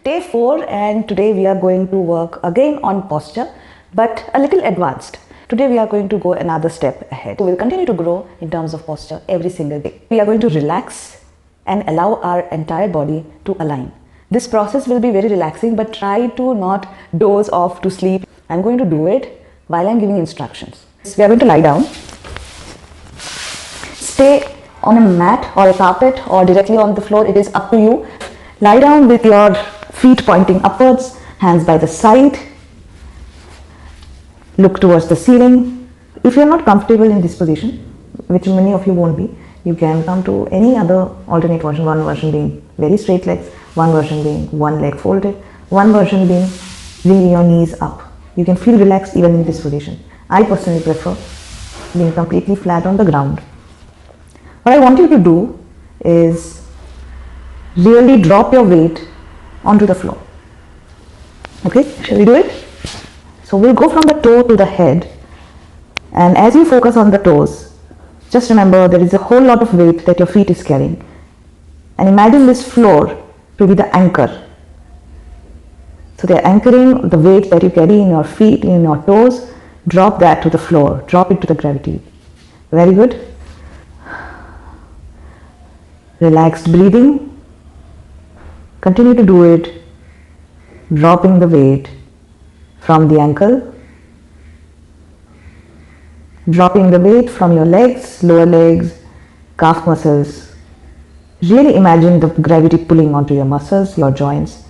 Day 4, and today we are going to work again on posture, but a little advanced. Today we are going to go another step ahead. So we'll continue to grow in terms of posture every single day. We are going to relax and allow our entire body to align. This process will be very relaxing, but try to not doze off to sleep. I'm going to do it while I'm giving instructions. We are going to lie down. Stay on a mat or a carpet or directly on the floor. It is up to you. Lie down with your feet pointing upwards, hands by the side. Look towards the ceiling. If you are not comfortable in this position, which many of you won't be, you can come to any other alternate version. One version being very straight legs, one version being one leg folded, one version being bringing your knees up. You can feel relaxed even in this position. I personally prefer being completely flat on the ground. What I want you to do is really drop your weight onto the floor. Okay, shall we do it? So we'll go from the toe to the head, and as you focus on the toes, just remember there is a whole lot of weight that your feet is carrying, and imagine this floor to be the anchor. So they're anchoring the weight that you carry in your feet, in your toes. Drop that to the floor, drop it to the gravity. Very good. Relaxed breathing. Continue to do it, dropping the weight from the ankle, dropping the weight from your legs, lower legs, calf muscles. Really imagine the gravity pulling onto your muscles, your joints,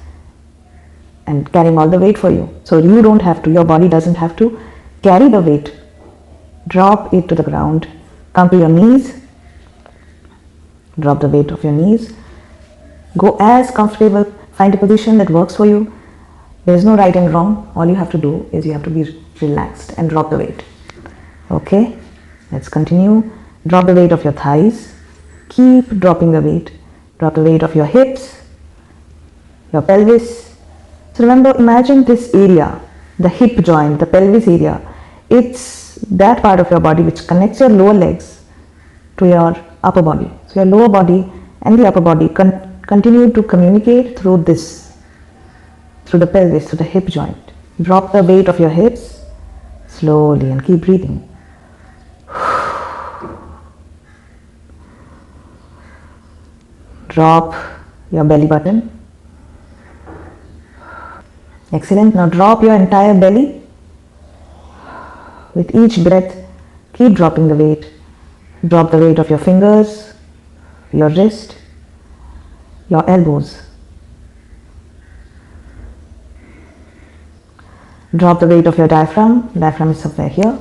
and carrying all the weight for you. So you don't have to, your body doesn't have to carry the weight. Drop it to the ground. Come to your knees. Drop the weight of your knees. Go as comfortable. Find a position that works for you. There is no right and wrong. All you have to do is you have to be relaxed and drop the weight. Okay, let's continue. Drop the weight of your thighs. Keep dropping the weight. Drop the weight of your hips, your pelvis. So remember, imagine this area, the hip joint, the pelvis area. It's that part of your body which connects your lower legs to your upper body. So your lower body and the upper body continue to communicate through this, through the pelvis, through the hip joint. Drop the weight of your hips slowly and keep breathing. Drop your belly button. Excellent. Now drop your entire belly. With each breath, keep dropping the weight. Drop the weight of your fingers, your wrist, your elbows. Drop the weight of your diaphragm. Diaphragm is somewhere here.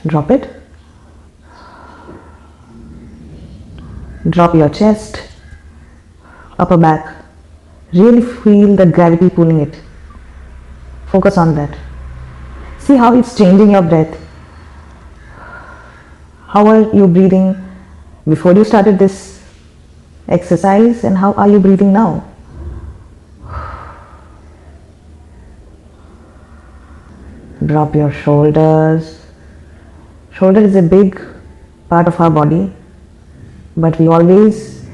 Drop it. Drop your chest, upper back. Really feel the gravity pulling it. Focus on that. See how it's changing your breath. How are you breathing before you started this exercise, and how are you breathing now? Drop your shoulders. Shoulder is a big part of our body, but we always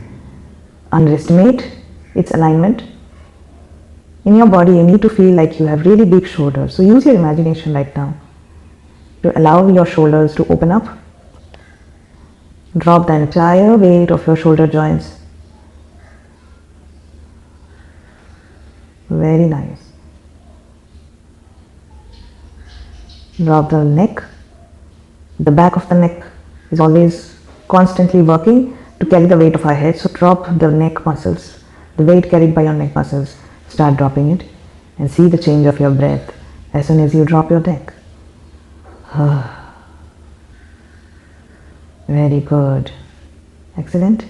underestimate its alignment. In your body, you need to feel like you have really big shoulders. So use your imagination right now to allow your shoulders to open up. Drop the entire weight of your shoulder joints. Very nice. Drop the neck. The back of the neck is always constantly working to carry the weight of our head. So drop the neck muscles, the weight carried by your neck muscles. Start dropping it and see the change of your breath as soon as you drop your neck. Very good. Excellent.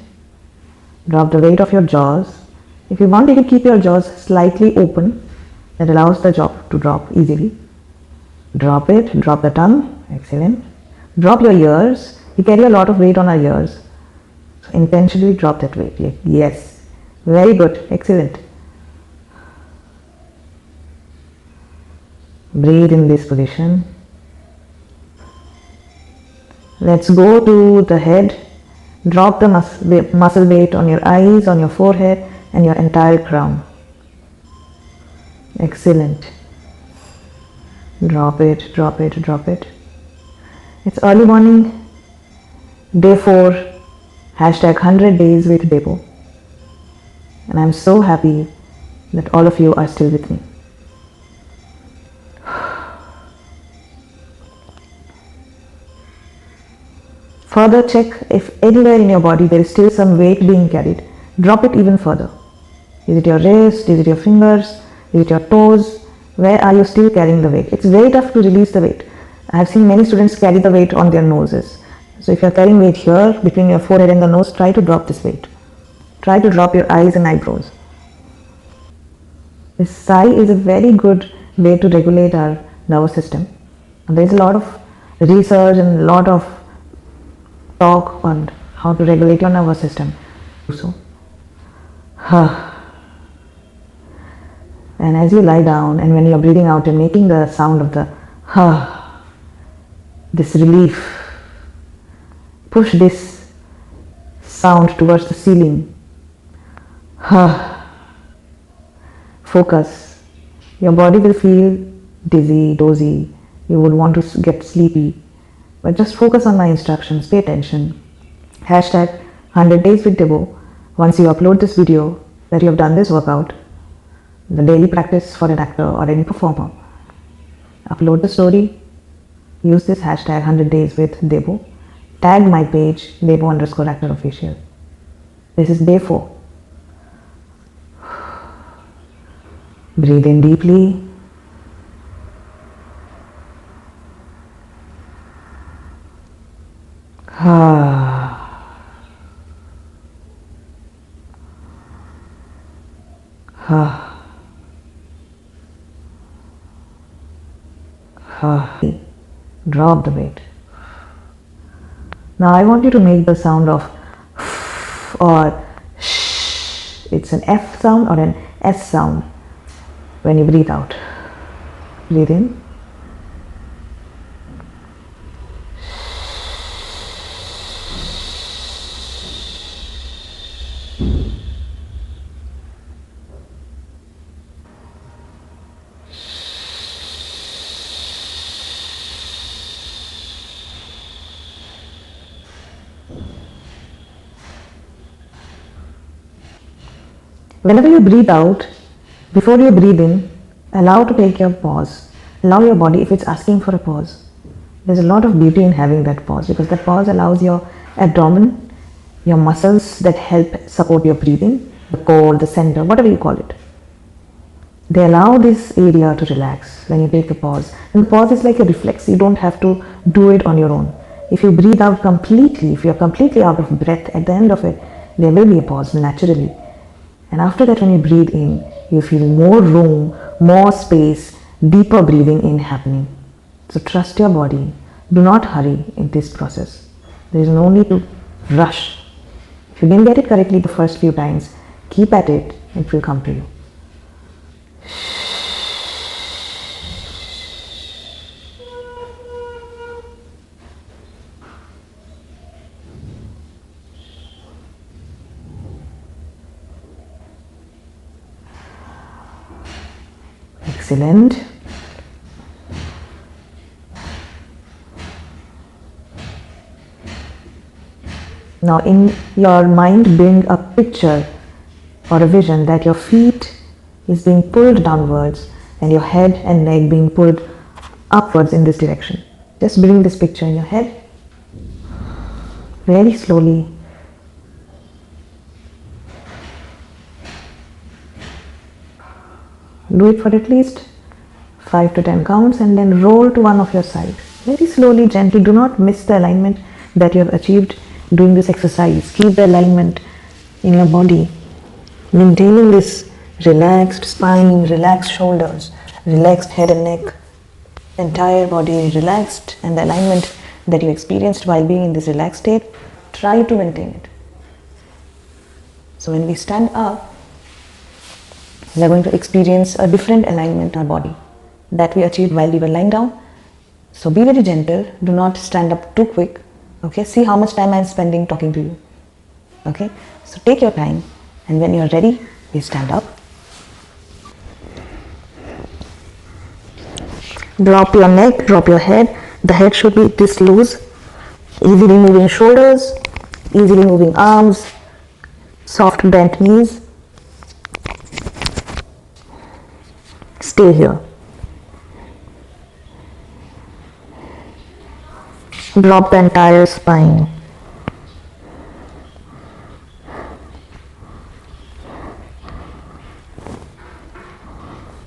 Drop the weight of your jaws. If you want, you can keep your jaws slightly open. That allows the jaw to drop easily. Drop it. Drop the tongue. Excellent. Drop your ears. You carry a lot of weight on our ears. So intentionally drop that weight. Yes. Very good. Excellent. Breathe in this position. Let's go to the head. Drop the muscle weight on your eyes, on your forehead, and your entire crown. Excellent. Drop it, drop it, drop it. It's early morning, day 4, hashtag 100 days with Debo. And I'm so happy that all of you are still with me. Further check if anywhere in your body there is still some weight being carried. Drop it even further. Is it your wrist? Is it your fingers? Is it your toes? Where are you still carrying the weight? It's very tough to release the weight. I have seen many students carry the weight on their noses. So if you're carrying weight here between your forehead and the nose, try to drop this weight. Try to drop your eyes and eyebrows. This sigh is a very good way to regulate our nervous system. And there is a lot of research and a lot of talk on how to regulate your nervous system. So, and as you lie down and when you're breathing out and making the sound of the this relief, push this sound towards the ceiling. Focus. Your body will feel dizzy, dozy. You would want to get sleepy. But just focus on my instructions. Pay attention. Hashtag 100 days with Debo. Once you upload this video that you have done this workout, the daily practice for an actor or any performer, upload the story, use this hashtag 100 days with Debo, tag my page Debo_actor_official. This is day 4. Breathe in deeply. Drop the weight. Now I want you to make the sound of or sh. It's an F sound or an S sound when you breathe out. Breathe in. Whenever you breathe out, before you breathe in, allow to take your pause. Allow your body, if it's asking for a pause. There's a lot of beauty in having that pause because that pause allows your abdomen, your muscles that help support your breathing, the core, the center, whatever you call it. They allow this area to relax when you take the pause. And the pause is like a reflex. You don't have to do it on your own. If you breathe out completely, if you're completely out of breath, at the end of it, there will be a pause naturally. And after that, when you breathe in, you feel more room, more space, deeper breathing in happening. So trust your body. Do not hurry in this process. There is no need to rush. If you didn't get it correctly the first few times, keep at it. It will come to you. Excellent. Now in your mind bring a picture or a vision that your feet is being pulled downwards and your head and neck being pulled upwards in this direction. Just bring this picture in your head very slowly. Do it for at least 5 to 10 counts and then roll to one of your sides. Very slowly, gently. Do not miss the alignment that you have achieved doing this exercise. Keep the alignment in your body. Maintaining this relaxed spine, relaxed shoulders, relaxed head and neck, entire body relaxed, and the alignment that you experienced while being in this relaxed state, try to maintain it. So when we stand up, we are going to experience a different alignment in our body that we achieved while we were lying down. So be very gentle. Do not stand up too quick. Okay, see how much time I am spending talking to you. Okay, so take your time, and when you are ready, we stand up. Drop your neck, drop your head. The head should be this loose. Easily moving shoulders, easily moving arms, soft bent knees. Stay here. Drop the entire spine.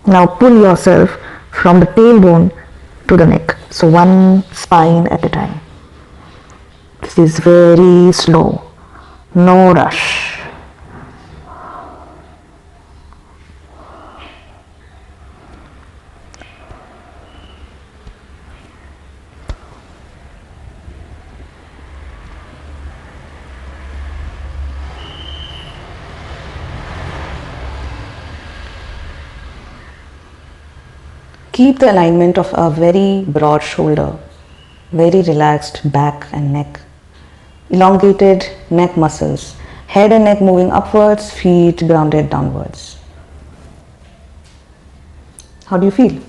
Now pull yourself from the tailbone to the neck. So one spine at a time. This is very slow. No rush. Keep the alignment of a very broad shoulder, very relaxed back and neck, elongated neck muscles, head and neck moving upwards, feet grounded downwards. How do you feel?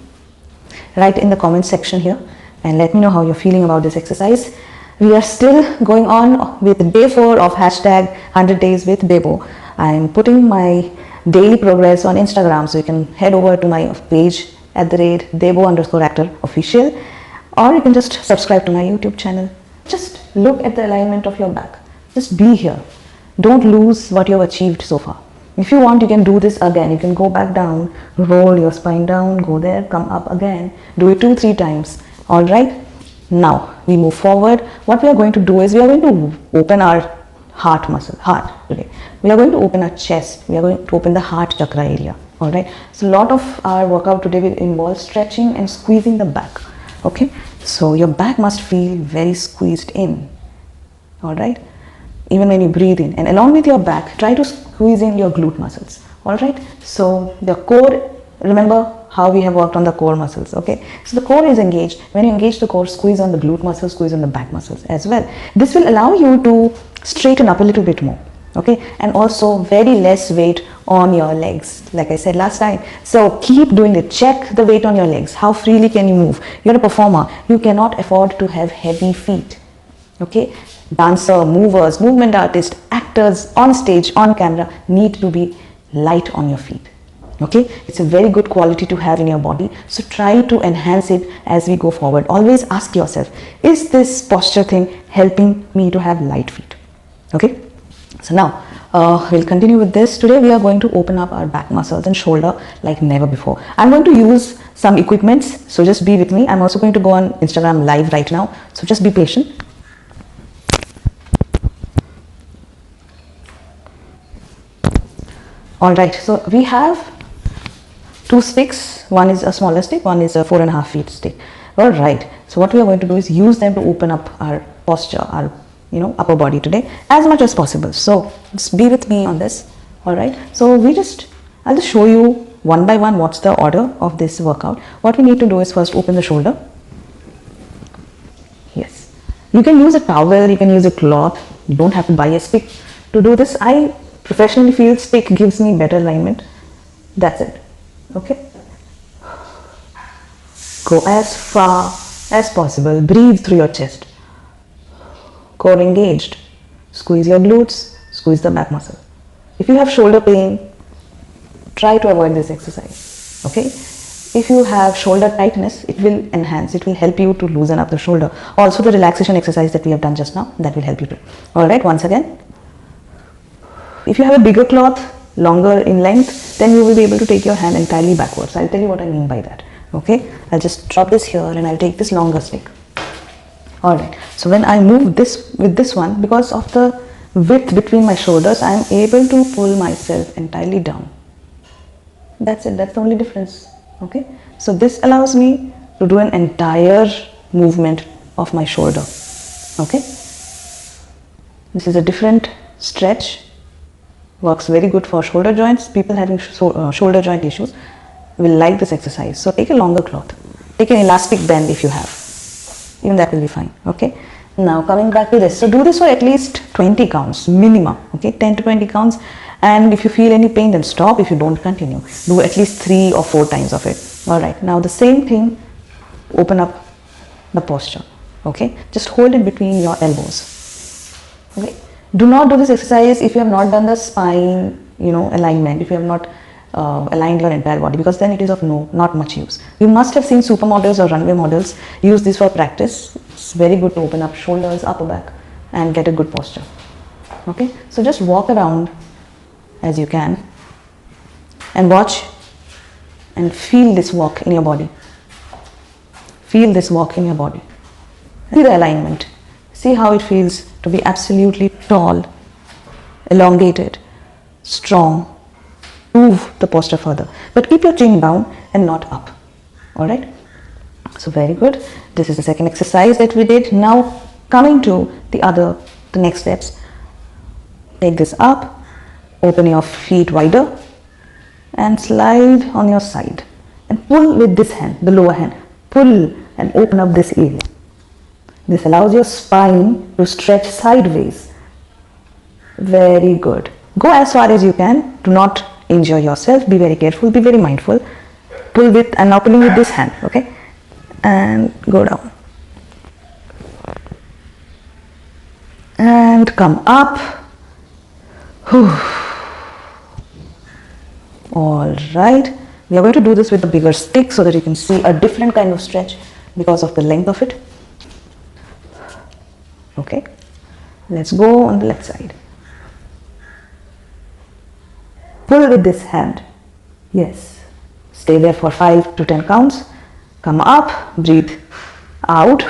Write in the comment section here and let me know how you're feeling about this exercise. We are still going on with day 4 of hashtag 100 days with Debo. I'm putting my daily progress on Instagram, so you can head over to my page @Debo_actor official, or you can just subscribe to my YouTube channel. Just look at the alignment of your back. Just be here. Don't lose what you've achieved so far. If you want, you can do this again. You can go back down, roll your spine down, go there, come up again. Do it 2-3 times. All right. Now we move forward. What we are going to do is we are going to open our heart today. We are going to open our chest. We are going to open the heart chakra area. All right. So a lot of our workout today will involve stretching and squeezing the back. Okay. So your back must feel very squeezed in. All right. Even when you breathe in, and along with your back, try to squeeze in your glute muscles. All right. So the core, remember how we have worked on the core muscles. Okay. So the core is engaged. When you engage the core, squeeze on the glute muscles, squeeze on the back muscles as well. This will allow you to straighten up a little bit more. Okay. And also very less weight on your legs, like I said last time. So keep doing it. Check the weight on your legs. How freely can you move? You're a performer. You cannot afford to have heavy feet. Okay. Dancer, movers, movement artists, actors on stage, on camera need to be light on your feet. Okay. It's a very good quality to have in your body. So try to enhance it as we go forward. Always ask yourself, is this posture thing helping me to have light feet? Okay. So now we'll continue with this. Today we are going to open up our back muscles and shoulder like never before. I'm going to use some equipments, so just be with me. I'm also going to go on Instagram live right now, so just be patient. All right, so we have 2 sticks. One is a smaller stick, one is a 4.5 feet stick. All right, so what we are going to do is use them to open up our posture, our upper body today as much as possible. So just be with me on this. All right, so I'll just show you one by one what's the order of this workout. What we need to do is first open the shoulder. Yes, you can use a towel, you can use a cloth. You don't have to buy a stick to do this. I professionally feel stick gives me better alignment. That's it. Okay, go as far as possible. Breathe through your chest. Core engaged. Squeeze your glutes, squeeze the back muscle. If you have shoulder pain, try to avoid this exercise. Okay, if you have shoulder tightness, it will enhance, it will help you to loosen up the shoulder. Also the relaxation exercise that we have done just now, that will help you too. All right, once again, if you have a bigger cloth, longer in length, then you will be able to take your hand entirely backwards. I'll tell you what I mean by that. Okay, I'll just drop this here and I'll take this longer stick. All right, so when I move this with this one, because of the width between my shoulders, I am able to pull myself entirely down. That's it. That's the only difference. Okay, so this allows me to do an entire movement of my shoulder. Okay, this is a different stretch, works very good for shoulder joints. People having shoulder joint issues will like this exercise. So take a longer cloth, take an elastic band if you have, even that will be fine. Okay, now coming back to this, so do this for at least 20 counts minimum. Okay, 10 to 20 counts, and if you feel any pain, then stop. If you don't, continue. Do at least 3 or 4 times of it. All right, now the same thing open up the posture. Okay, just hold it between your elbows. Okay, do not do this exercise if you have not done the spine, alignment, if you have not aligned your entire body, because then it is of not much use. You must have seen supermodels or runway models use this for practice. It's very good to open up shoulders, upper back, and get a good posture. Okay, so just walk around as you can and watch and feel this walk in your body. Feel this walk in your body. See the alignment. See how it feels to be absolutely tall, elongated, strong. Move the posture further, but keep your chin down and not up. All right. So very good. This is the second exercise that we did. Now coming to the next steps. Take this up, open your feet wider and slide on your side and pull with this hand, the lower hand. Pull and open up this area. This allows your spine to stretch sideways. Very good. Go as far as you can. Do not injure yourself. Be very careful. Be very mindful. Pull with, and now pulling with this hand. Okay, and go down and come up. Whew. All right. We are going to do this with a bigger stick so that you can see a different kind of stretch because of the length of it. Okay, let's go on the left side. Pull with this hand. Yes. Stay there for 5 to 10 counts. Come up, breathe out.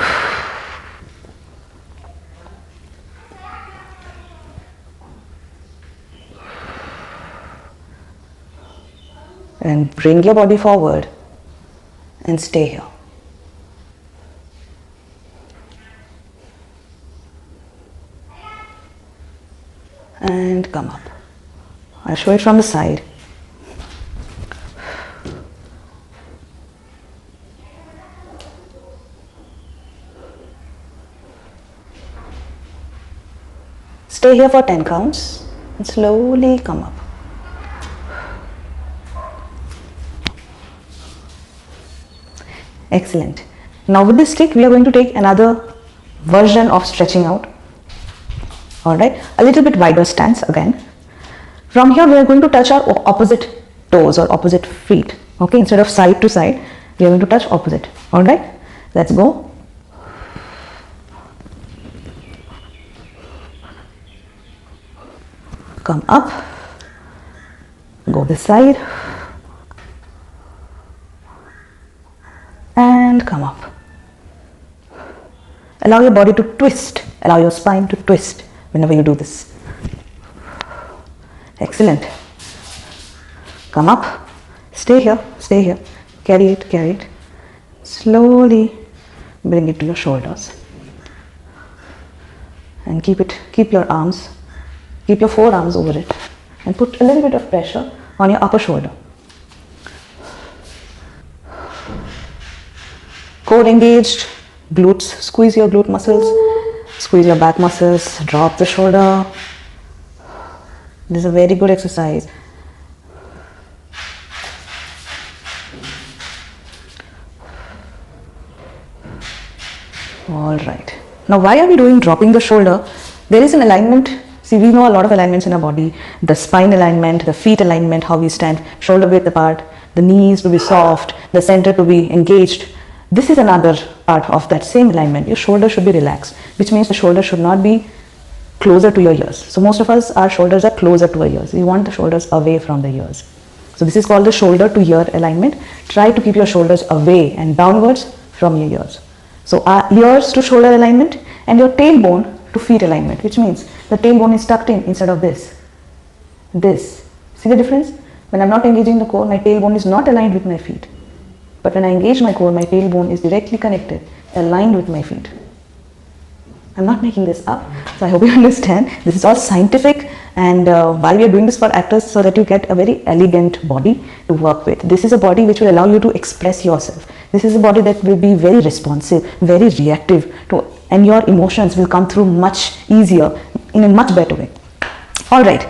And bring your body forward and stay here. And come up. I'll show it from the side. Stay here for 10 counts and slowly come up. Excellent. Now with this stick, we are going to take another version of stretching out. All right, a little bit wider stance again. From here, we are going to touch our opposite toes or opposite feet. Okay, instead of side to side, we are going to touch opposite. All right, let's go. Come up, go this side, and come up. Allow your body to twist, allow your spine to twist whenever you do this. Excellent. Come up, stay here, carry it. Slowly bring it to your shoulders. And keep your arms, keep your forearms over it and put a little bit of pressure on your upper shoulder. Core engaged, glutes, squeeze your glute muscles, squeeze your back muscles, drop the shoulder. This is a very good exercise. All right. Now, why are we doing dropping the shoulder? There is an alignment. See, we know a lot of alignments in our body. The spine alignment, the feet alignment, how we stand, shoulder width apart, the knees to be soft, the center to be engaged. This is another part of that same alignment. Your shoulder should be relaxed, which means the shoulder should not be closer to your ears. So most of us, our shoulders are closer to our ears. We want the shoulders away from the ears. So this is called the shoulder to ear alignment. Try to keep your shoulders away and downwards from your ears. So our ears to shoulder alignment and your tailbone to feet alignment, which means the tailbone is tucked in instead of this. See the difference? When I'm not engaging the core, my tailbone is not aligned with my feet. But when I engage my core, my tailbone is directly connected, aligned with my feet. I'm not making this up, so I hope you understand. This is all scientific, and while we are doing this for actors, so that you get a very elegant body to work with. This is a body which will allow you to express yourself. This is a body that will be very responsive, very reactive, and your emotions will come through much easier, in a much better way. All right.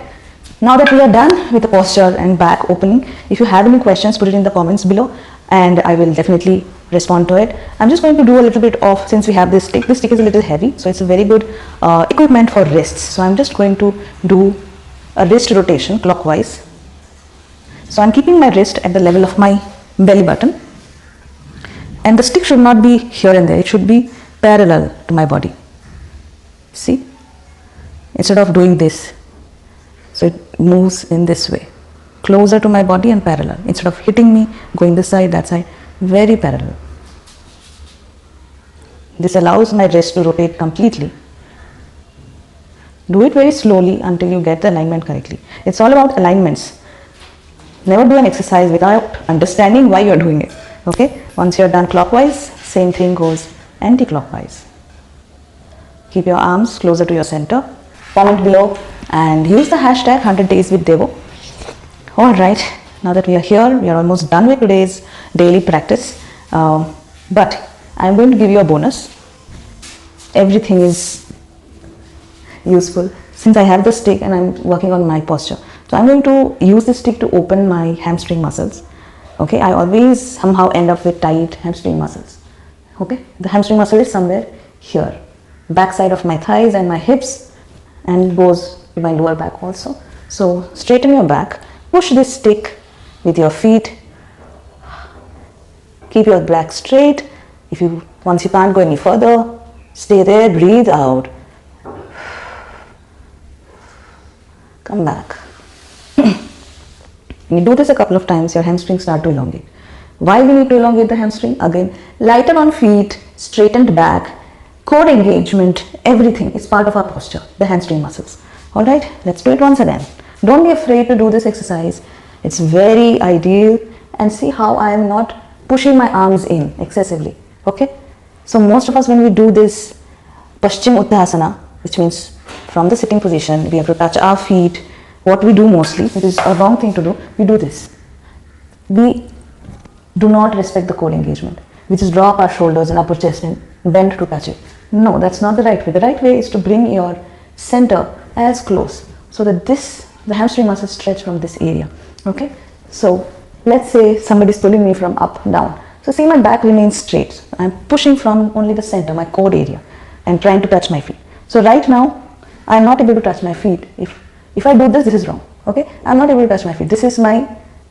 Now that we are done with the posture and back opening, if you have any questions, put it in the comments below, and I will definitely respond to it. I'm just going to do a little bit of, since we have this stick is a little heavy, so it's a very good equipment for wrists. So I'm just going to do a wrist rotation clockwise. So I'm keeping my wrist at the level of my belly button, and the stick should not be here and there, it should be parallel to my body. See, instead of doing this, so it moves in this way, closer to my body and parallel, instead of hitting me, going this side, that side, very parallel. This allows my wrist to rotate completely. Do it very slowly until you get the alignment correctly. It's all about alignments. Never do an exercise without understanding why you're doing it. Okay, once you're done clockwise, same thing goes anti-clockwise. Keep your arms closer to your center, comment below and use the hashtag 100 days with Devo. Alright, now that we are here, we are almost done with today's daily practice, but I'm going to give you a bonus. Everything is useful since I have the stick and I'm working on my posture. So I'm going to use this stick to open my hamstring muscles. Okay, I always somehow end up with tight hamstring muscles. Okay, the hamstring muscle is somewhere here, back side of my thighs and my hips, and goes to my lower back also. So straighten your back, push this stick with your feet, keep your back straight. Once you can't go any further, stay there, breathe out, come back. When you do this a couple of times, your hamstrings start to elongate. Why we need to elongate the hamstring? Again, lighter on feet, straightened back, core engagement, everything is part of our posture, the hamstring muscles. Alright, let's do it once again. Don't be afraid to do this exercise. It's very ideal, and see how I am not pushing my arms in excessively. Okay, so most of us, when we do this Paschim Uttanasana, which means from the sitting position, we have to touch our feet. What we do mostly, it is a wrong thing to do, we do this. We do not respect the core engagement. We just drop our shoulders and upper chest and bend to touch it. No, that's not the right way. The right way is to bring your center as close so that the hamstring muscles stretch from this area. Okay, so let's say somebody is pulling me from up down. So see, my back remains straight. I'm pushing from only the center, my core area, and trying to touch my feet. So right now, I'm not able to touch my feet. If I do this, this is wrong. Okay, I'm not able to touch my feet. This is my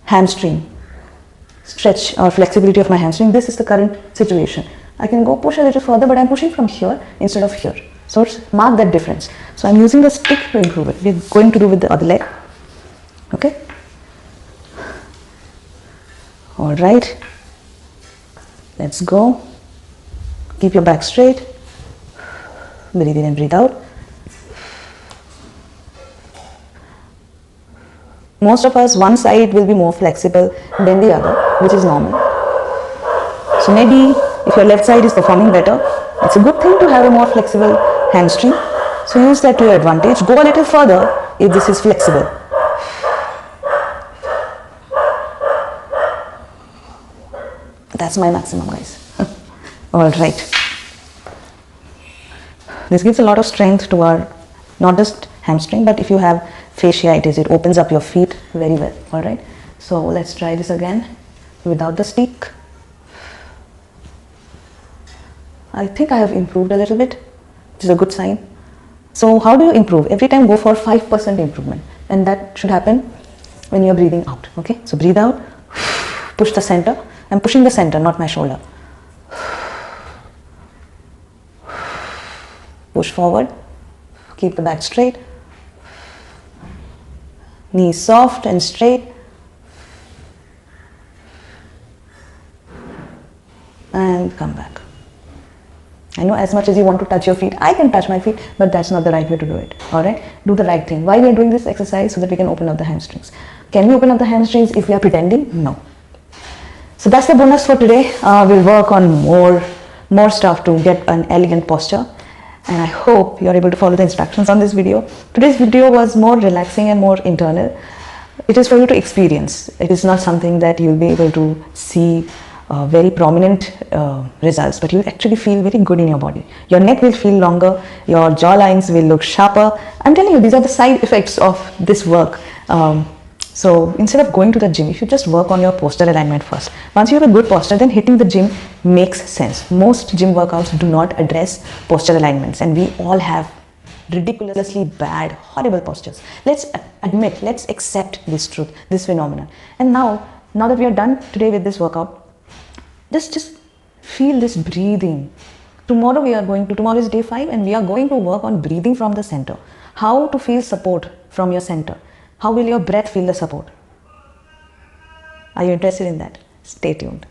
hamstring stretch or flexibility of my hamstring. This is the current situation. I can go push a little further, but I'm pushing from here instead of here. So mark that difference. So I'm using the stick to improve it. We're going to do with the other leg. Okay. All right. Let's go. Keep your back straight. Breathe in and breathe out. Most of us, one side will be more flexible than the other, which is normal. So maybe if your left side is performing better, it's a good thing to have a more flexible hamstring. So use that to your advantage. Go a little further if this is flexible. That's my maximum, guys. All right. This gives a lot of strength to our, not just hamstring, but if you have fasciitis, it opens up your feet very well. All right. So let's try this again without the stick. I think I have improved a little bit, which is a good sign. So how do you improve? Every time go for 5% improvement, and that should happen when you're breathing out. Okay. So breathe out, push the center. I'm pushing the center, not my shoulder. Push forward, keep the back straight, knees soft and straight, and come back. I know as much as you want to touch your feet, I can touch my feet, but that's not the right way to do it. Alright, do the right thing. Why we are doing this exercise? So that we can open up the hamstrings. Can we open up the hamstrings if we are pretending? No. So that's the bonus for today. We'll work on more stuff to get an elegant posture. And I hope you're able to follow the instructions on this video. Today's video was more relaxing and more internal. It is for you to experience. It is not something that you'll be able to see very prominent results, but you'll actually feel very good in your body. Your neck will feel longer, your jaw lines will look sharper. I'm telling you, these are the side effects of this work. So instead of going to the gym, you should just work on your posture alignment first. Once you have a good posture, then hitting the gym makes sense. Most gym workouts do not address posture alignments, and we all have ridiculously bad, horrible postures. Let's admit, let's accept this truth, this phenomenon. And now that we are done today with this workout, just feel this breathing. Tomorrow is day 5, and we are going to work on breathing from the center. How to feel support from your center. How will your breath feel the support? Are you interested in that? Stay tuned.